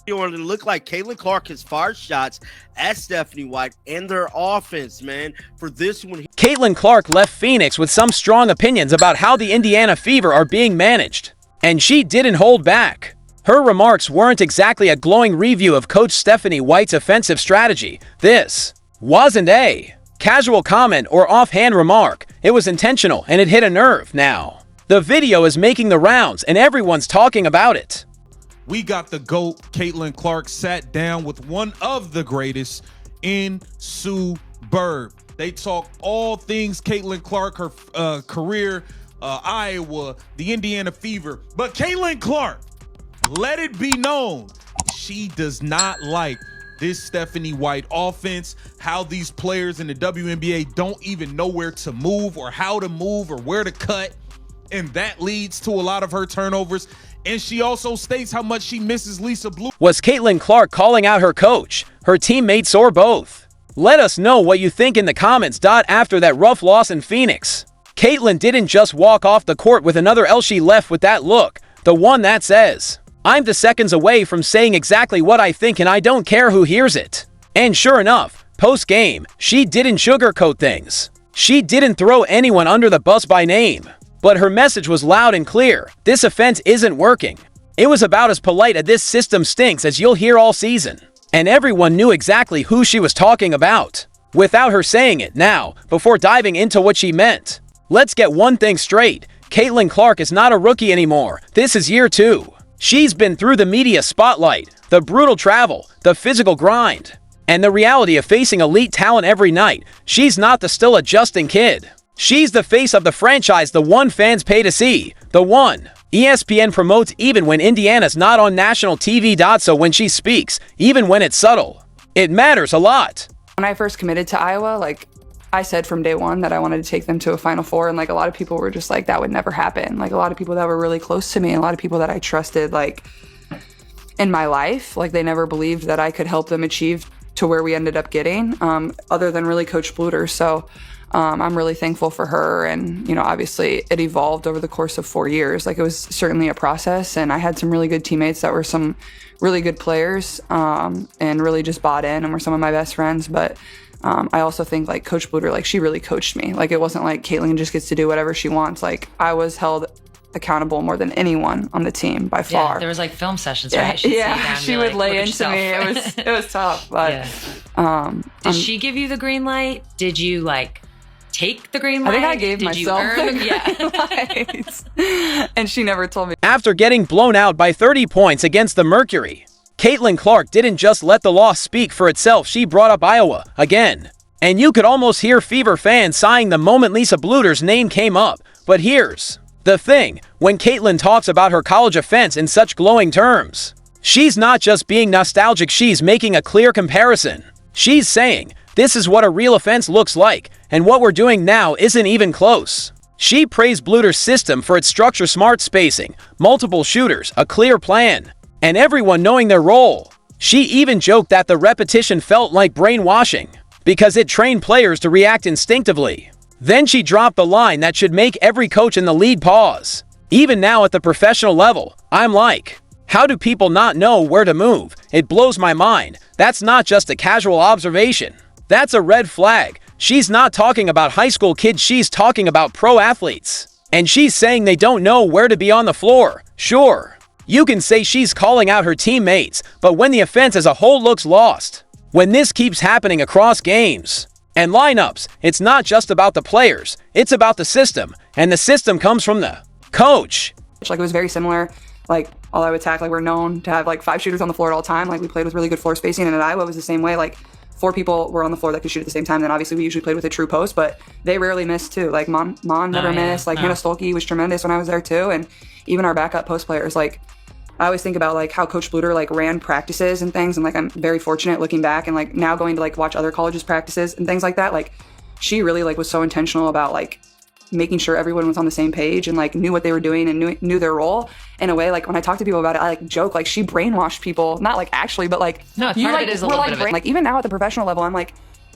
And it looked like Caitlin Clark has fired shots at Stephanie White and their offense, man. For this one, Caitlin Clark left Phoenix with some strong opinions about how the Indiana Fever are being managed, and she didn't hold back. Her remarks weren't exactly a glowing review of Coach Stephanie White's offensive strategy. This wasn't a casual comment or offhand remark. It was intentional, and it hit a nerve. Now, the video is making the rounds, and everyone's talking about it. We got the GOAT. Caitlin Clark sat down with one of the greatest in Sue Bird. They talk all things Caitlin Clark, her career, Iowa, the Indiana Fever. But Caitlin Clark, let it be known, she does not like this Stephanie White offense, how these players in the WNBA don't even know where to move or how to move or where to cut. And that leads to a lot of her turnovers. And she also states how much she misses Lisa Blue. Was Caitlin Clark calling out her coach, her teammates, or both? Let us know what you think in the comments. After that rough loss in Phoenix, Caitlin didn't just walk off the court with another L. She left with that look, the one that says, "I'm the seconds away from saying exactly what I think and I don't care who hears it." And sure enough, post-game, she didn't sugarcoat things. She didn't throw anyone under the bus by name. But her message was loud and clear. This offense isn't working. It was about as polite as "this system stinks" as you'll hear all season. And everyone knew exactly who she was talking about, without her saying it. Now, before diving into what she meant, let's get one thing straight. Caitlin Clark is not a rookie anymore. This is year 2. She's been through the media spotlight, the brutal travel, the physical grind, and the reality of facing elite talent every night. She's not the still adjusting kid. She's the face of the franchise, the one fans pay to see, the one ESPN promotes even when Indiana's not on national TV. So when she speaks, even when it's subtle, it matters a lot. When I first committed to Iowa, I said from day one that I wanted to take them to a Final Four, and a lot of people were just like, that would never happen. A lot of people that were really close to me, and a lot of people that I trusted in my life, they never believed that I could help them achieve to where we ended up getting, other than really Coach Bluder. So I'm really thankful for her, and obviously it evolved over the course of 4 years. It was certainly a process, and I had some really good teammates that were some really good players, and really just bought in and were some of my best friends. But I also think Coach Bluder, she really coached me. It wasn't like Caitlin just gets to do whatever she wants. I was held accountable more than anyone on the team by far. Yeah, there was film sessions, right? She would lay into me. It was tough, but did she give you the green light? Did you take the green light? I think I gave myself the green light. And she never told me. After getting blown out by 30 points against the Mercury, Caitlin Clark didn't just let the loss speak for itself. She brought up Iowa again. And you could almost hear Fever fans sighing the moment Lisa Bluder's name came up. But here's the thing. When Caitlin talks about her college offense in such glowing terms, she's not just being nostalgic. She's making a clear comparison. She's saying, this is what a real offense looks like, and what we're doing now isn't even close. She praised Bluder's system for its structure, smart spacing, multiple shooters, a clear plan, and everyone knowing their role. She even joked that the repetition felt like brainwashing, because it trained players to react instinctively. Then she dropped the line that should make every coach in the league pause. Even now at the professional level, I'm like, how do people not know where to move? It blows my mind. That's not just a casual observation. That's a red flag. She's not talking about high school kids, she's talking about pro athletes. And she's saying they don't know where to be on the floor. Sure, you can say she's calling out her teammates, but when the offense as a whole looks lost, when this keeps happening across games and lineups, it's not just about the players, it's about the system, and the system comes from the coach. It was very similar. All I would attack, we're known to have 5 shooters on the floor at all time. We played with really good floor spacing, and at Iowa it was the same way. 4 people were on the floor that could shoot at the same time. Then obviously we usually played with a true post, but they rarely missed too. Mon never missed. Hannah Stolke was tremendous when I was there too, and even our backup post players. I always think about how Coach Bluder ran practices and things, and I'm very fortunate looking back and now going to watch other colleges' practices and things like that. She really was so intentional about making sure everyone was on the same page and knew what they were doing and knew their role in a way. When I talk to people about it, I joke she brainwashed people, not actually, but no, part of it is a little bit of it. Even now at the professional level, I'm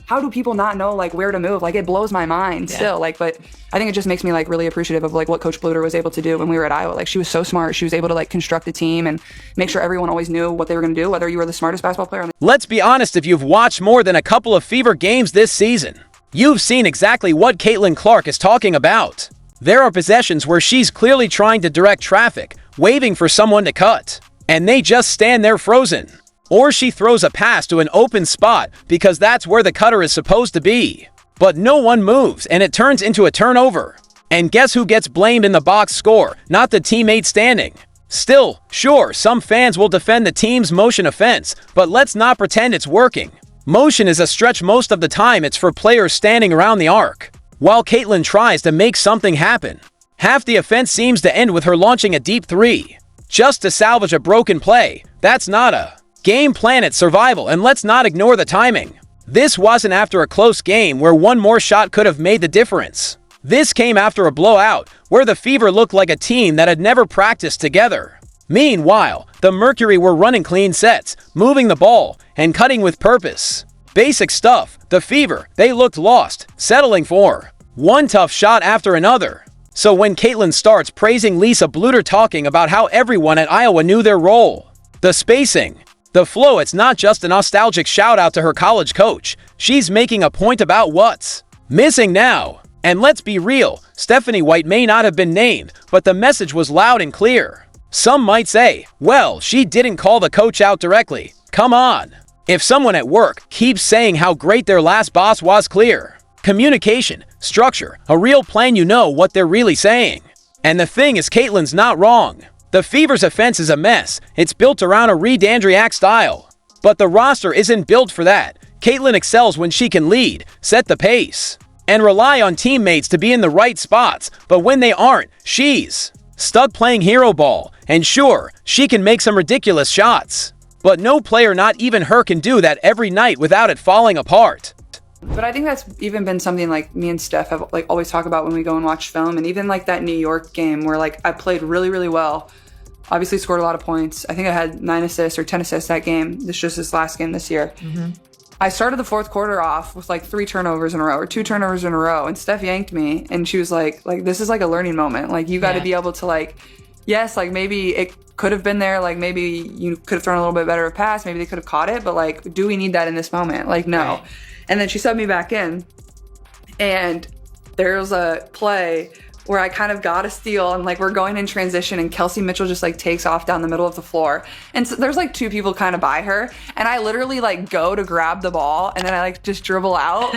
how do people not know like where to move? Like it blows my mind still. Like, but I think it just makes me like really appreciative of like what Coach Bluter was able to do when we were at Iowa. Like she was so smart. She was able to like construct a team and make sure everyone always knew what they were going to do, whether you were the smartest basketball player on the— Let's be honest, if you've watched more than a couple of Fever games this season, you've seen exactly what Caitlin Clark is talking about. There are possessions where she's clearly trying to direct traffic, waving for someone to cut, and they just stand there frozen. Or she throws a pass to an open spot because that's where the cutter is supposed to be. But no one moves and it turns into a turnover. And guess who gets blamed in the box score? Not the teammate standing. Still, sure, some fans will defend the team's motion offense, but let's not pretend it's working. Motion is a stretch most of the time. It's for players standing around the arc, while Caitlin tries to make something happen. Half the offense seems to end with her launching a deep three, just to salvage a broken play. That's not a game plan, it's survival, and let's not ignore the timing. This wasn't after a close game where one more shot could have made the difference. This came after a blowout where the Fever looked like a team that had never practiced together. Meanwhile, the Mercury were running clean sets, moving the ball, and cutting with purpose. Basic stuff. The Fever, they looked lost, settling for one tough shot after another. So when Caitlin starts praising Lisa Bluter, talking about how everyone at Iowa knew their role, the spacing, the flow, it's not just a nostalgic shout out to her college coach. She's making a point about what's missing now. And let's be real, Stephanie White may not have been named, but the message was loud and clear. Some might say, well, she didn't call the coach out directly. Come on. If someone at work keeps saying how great their last boss was, clear communication, structure, a real plan, you know what they're really saying. And the thing is, Caitlin's not wrong. The Fever's offense is a mess. It's built around a Reed Andriak style. But the roster isn't built for that. Caitlin excels when she can lead, set the pace, and rely on teammates to be in the right spots. But when they aren't, she's stuck playing hero ball. And sure, she can make some ridiculous shots, but no player, not even her, can do that every night without it falling apart. But I think that's even been something like me and Steph have like always talk about when we go and watch film. And even like that New York game where like I played really, really well. Obviously scored a lot of points. I think I had 9 assists or 10 assists that game. This just this last game this year. I started the fourth quarter off with like 3 turnovers in a row or 2 turnovers in a row. And Steph yanked me and she was like, this is like a learning moment. Like you got to be able to like, yes, like maybe it could have been there. Like maybe you could have thrown a little bit better of a pass. Maybe they could have caught it. But like, do we need that in this moment? Like, no. Right. And then she subbed me back in. And there was a play where I kind of got a steal and like we're going in transition and Kelsey Mitchell just like takes off down the middle of the floor. And so there's like 2 people kind of by her. And I literally like go to grab the ball and then I like just dribble out.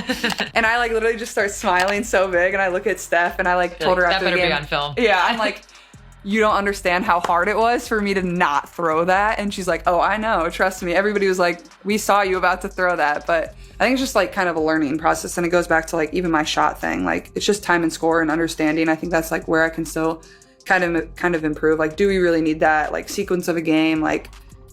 And I like literally just start smiling so big. And I look at Steph and I like told her after the game. That better be on film. Yeah, I'm like, you don't understand how hard it was for me to not throw that. And she's like, oh, I know, trust me. Everybody was like, we saw you about to throw that. But I think it's just like kind of a learning process. And it goes back to like even my shot thing. Like it's just time and score and understanding. I think that's like where I can still kind of improve. Like, do we really need that like sequence of a game? Like,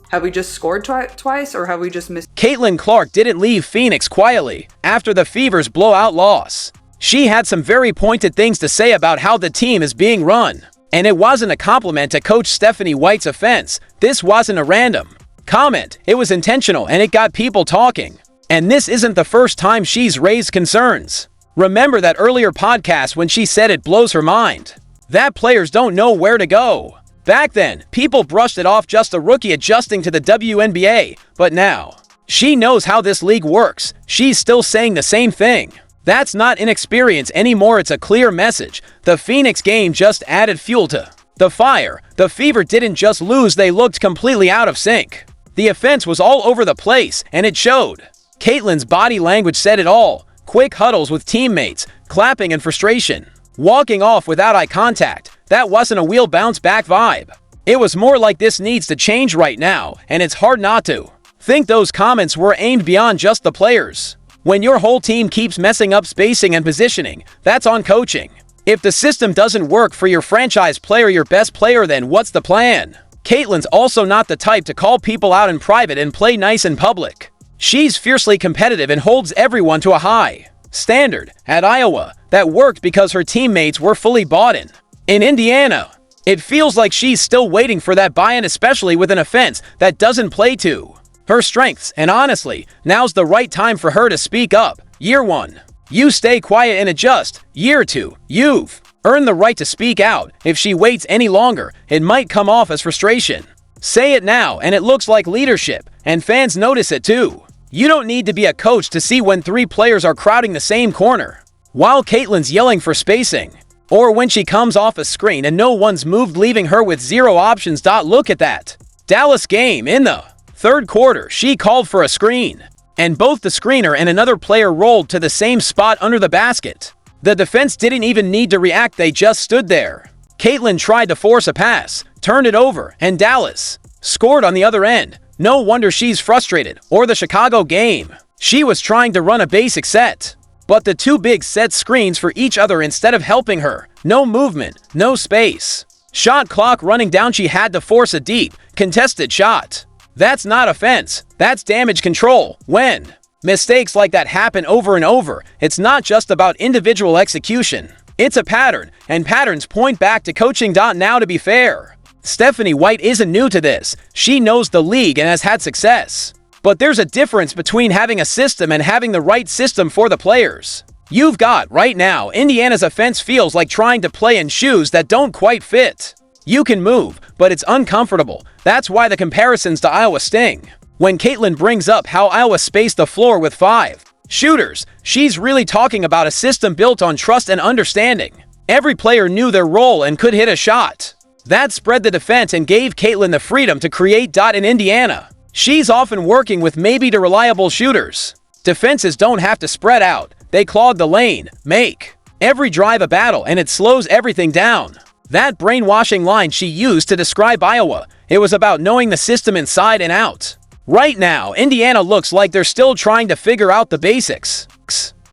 have we just scored twice or have we just missed? Caitlin Clark didn't leave Phoenix quietly after the Fever's blowout loss. She had some very pointed things to say about how the team is being run. And it wasn't a compliment to Coach Stephanie White's offense. This wasn't a random comment. It was intentional and it got people talking. And this isn't the first time she's raised concerns. Remember that earlier podcast when she said it blows her mind that players don't know where to go. Back then, people brushed it off, just a rookie adjusting to the WNBA. But now, she knows how this league works. She's still saying the same thing. That's not inexperience anymore, it's a clear message. The Phoenix game just added fuel to the fire. The Fever didn't just lose, they looked completely out of sync. The offense was all over the place, and it showed. Caitlin's body language said it all. Quick huddles with teammates, clapping in frustration, walking off without eye contact. That wasn't a wheel bounce back vibe. It was more like this needs to change right now, and it's hard not to think those comments were aimed beyond just the players. When your whole team keeps messing up spacing and positioning, that's on coaching. If the system doesn't work for your franchise player, your best player, then what's the plan? Caitlin's also not the type to call people out in private and play nice in public. She's fiercely competitive and holds everyone to a high standard. At Iowa, that worked because her teammates were fully bought in. In Indiana, it feels like she's still waiting for that buy-in, especially with an offense that doesn't play to her strengths, and honestly, now's the right time for her to speak up. Year 1. You stay quiet and adjust. Year 2. You've earned the right to speak out. If she waits any longer, it might come off as frustration. Say it now, and it looks like leadership, and fans notice it too. You don't need to be a coach to see when 3 players are crowding the same corner, while Caitlyn's yelling for spacing. Or when she comes off a screen and no one's moved, leaving her with 0 options. Look at that Dallas game. In the 3rd quarter, she called for a screen, and both the screener and another player rolled to the same spot under the basket. The defense didn't even need to react, they just stood there. Caitlyn tried to force a pass, turned it over, and Dallas scored on the other end. No wonder she's frustrated. Or the Chicago game. She was trying to run a basic set, but the 2 bigs set screens for each other instead of helping her. No movement, no space. Shot clock running down, she had to force a deep, contested shot. That's not offense, that's damage control. When mistakes like that happen over and over, it's not just about individual execution. It's a pattern, and patterns point back to coaching. Now, to be fair, Stephanie White isn't new to this. She knows the league and has had success. But there's a difference between having a system and having the right system for the players. You've got, right now, Indiana's offense feels like trying to play in shoes that don't quite fit. You can move, but it's uncomfortable. That's why the comparisons to Iowa sting. When Caitlyn brings up how Iowa spaced the floor with 5 shooters, she's really talking about a system built on trust and understanding. Every player knew their role and could hit a shot. That spread the defense and gave Caitlyn the freedom to create. In Indiana, she's often working with maybe the reliable shooters. Defenses don't have to spread out. They clog the lane, make every drive a battle, and it slows everything down. That brainwashing line she used to describe Iowa, it was about knowing the system inside and out. Right now, Indiana looks like they're still trying to figure out the basics.